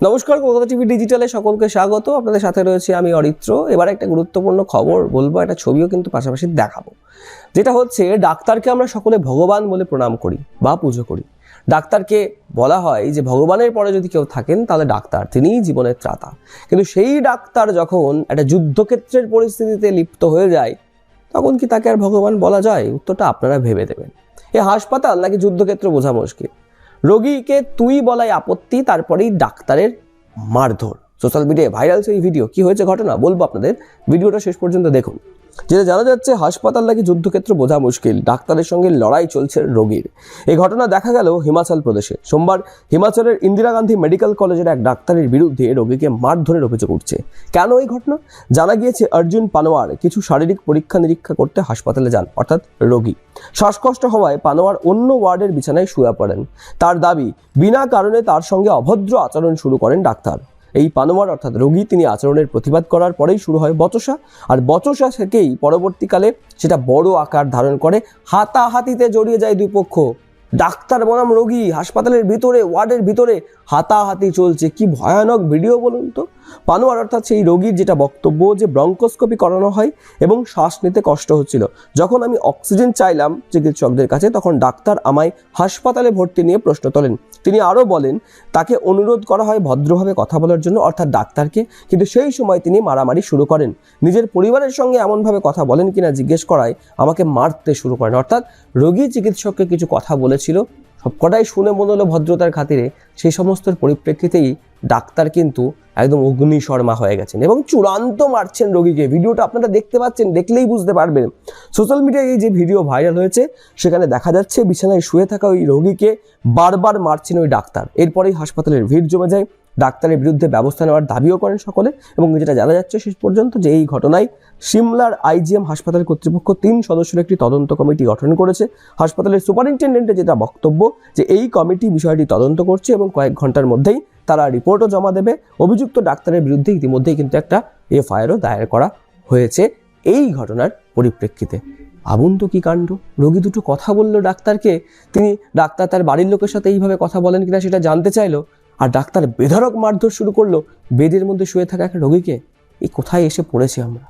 নমস্কার, কলকাতা টিভি ডিজিটালে সকলকে স্বাগত। আপনাদের সাথে রয়েছে আমি অরিত্র। এবার একটা গুরুত্বপূর্ণ খবর বলবো, একটা ছবিও কিন্তু পাশাপাশি দেখাবো। যেটা হচ্ছে, ডাক্তারকে আমরা সকলে ভগবান বলে প্রণাম করি বা পুজো করি। ডাক্তারকে বলা হয় যে ভগবানের পরে যদি কেউ থাকেন তাহলে ডাক্তার, তিনিই জীবনের ত্রাতা। কিন্তু সেই ডাক্তার যখন একটা যুদ্ধক্ষেত্রের পরিস্থিতিতে লিপ্ত হয়ে যায়, তখন কি তাকে আর ভগবান বলা যায়? উত্তরটা আপনারা ভেবে দেবেন। এ হাসপাতাল নাকি যুদ্ধক্ষেত্র বোঝা মুশকিল। রোগীকে তুই বলাই আপত্তি, তারপরেই ডাক্তারের মারধর। সোশ্যাল মিডিয়ায় ভাইরাল সেই ভিডিও। কি হয়েছে ঘটনা বলবো আপনাদের, ভিডিওটা শেষ পর্যন্ত দেখুন। যেটা জানা যাচ্ছে, হাসপাতাল নাকি যুদ্ধক্ষেত্র বোঝা মুশকিল, ডাক্তারের সঙ্গে লড়াই চলছে রোগীর। এই ঘটনা দেখা গেল হিমাচল প্রদেশে। সোমবার হিমাচলের ইন্দিরা গান্ধী মেডিকেল কলেজের এক ডাক্তারের বিরুদ্ধে রোগীকে মারধরের অভিযোগ উঠছে। কেন এই ঘটনা? জানা গিয়েছে, অর্জুন পানোয়ার কিছু শারীরিক পরীক্ষা নিরীক্ষা করতে হাসপাতালে যান, অর্থাৎ রোগী। শ্বাসকষ্ট হওয়ায় পানোয়ার অন্য ওয়ার্ডের বিছানায় শুয়ে পড়েন। তার দাবি, বিনা কারণে তার সঙ্গে অভদ্র আচরণ শুরু করেন ডাক্তার। এই পানোয়ার অর্থাৎ রোগী, তিনি আচরণের প্রতিবাদ করার পরেই শুরু হয় বচসা। আর বচসা থেকেই পরবর্তীকালে সেটা বড় আকার ধারণ করে, হাতাহাতিতে জড়িয়ে যায় দুই পক্ষ। ডাক্তার বনাম রোগী, হাসপাতালের ভিতরে, ওয়ার্ডের ভিতরে হাতাহাতি চলছে। কি ভয়ানক ভিডিও বলুন তো। পানোয়ার অর্থাৎ সেই রোগীর যেটা বক্তব্য, যে ব্রঙ্কোস্কোপি করানো হয় এবং শ্বাস নিতে কষ্ট হচ্ছিল। যখন আমি অক্সিজেন চাইলাম চিকিৎসকদের কাছে, তখন ডাক্তার আমায় হাসপাতালে ভর্তি নিয়ে প্রশ্ন তোলেন। তিনি আরও বলেন, তাকে অনুরোধ করা হয় ভদ্রভাবে কথা বলার জন্য, অর্থাৎ ডাক্তারকে, কিন্তু সেই সময় তিনি মারামারি শুরু করেন। নিজের পরিবারের সঙ্গে এমনভাবে কথা বলেন কিনা জিজ্ঞেস করায় আমাকে মারতে শুরু করেন। অর্থাৎ রোগী চিকিৎসককে কিছু কথা বলেছিল, সবকটাই শুনে মনে হলো ভদ্রতার খাতিরে। সেই সমস্ত পরিপ্রেক্ষিতেই ডাক্তার কিন্তু একদম অগ্নিশর্মা হয়ে গেছেন এবং চূড়ান্ত মারছেন রোগীকে। ভিডিওটা আপনারা দেখতে পাচ্ছেন, দেখলেই বুঝতে পারবেন। সোশ্যাল মিডিয়ায় এই যে ভিডিও ভাইরাল হয়েছে, সেখানে দেখা যাচ্ছে বিছানায় শুয়ে থাকা ওই রোগীকে বারবার মারছেন ওই ডাক্তার। এরপরেই হাসপাতালের ভিড় জমে যায়। ডাক্তারের বিরুদ্ধে ব্যবস্থা নেওয়ার দাবিও করেন সকলে। এবং যেটা জানা যাচ্ছে শেষ পর্যন্ত, যে এই ঘটনায় সিমলার আইজিএম হাসপাতাল কর্তৃপক্ষ 3 সদস্যের একটি তদন্ত কমিটি গঠন করেছে। হাসপাতালের সুপারিনটেন্ডেন্টের যেটা বক্তব্য, যে এই কমিটি বিষয়টি তদন্ত করছে এবং কয়েক ঘন্টার মধ্যেই তারা রিপোর্টও জমা দেবে। অভিযুক্ত ডাক্তারের বিরুদ্ধে ইতিমধ্যেই কিন্তু একটা এফআইআরও দায়ের করা হয়েছে এই ঘটনার পরিপ্রেক্ষিতে। ভাবুন তো কি কাণ্ড। রোগী দুটো কথা বললো ডাক্তারকে, ডাক্তার তার বাড়ির লোকের সাথে এইভাবে কথা বলেন কিনা সেটা জানতে চাইলো, আর ডাক্তার বেধড়ক মারধর শুরু করলো বেডের মধ্যে শুয়ে থাকা একটা রোগীকে। এই কোথায় এসে পড়েছি আমরা।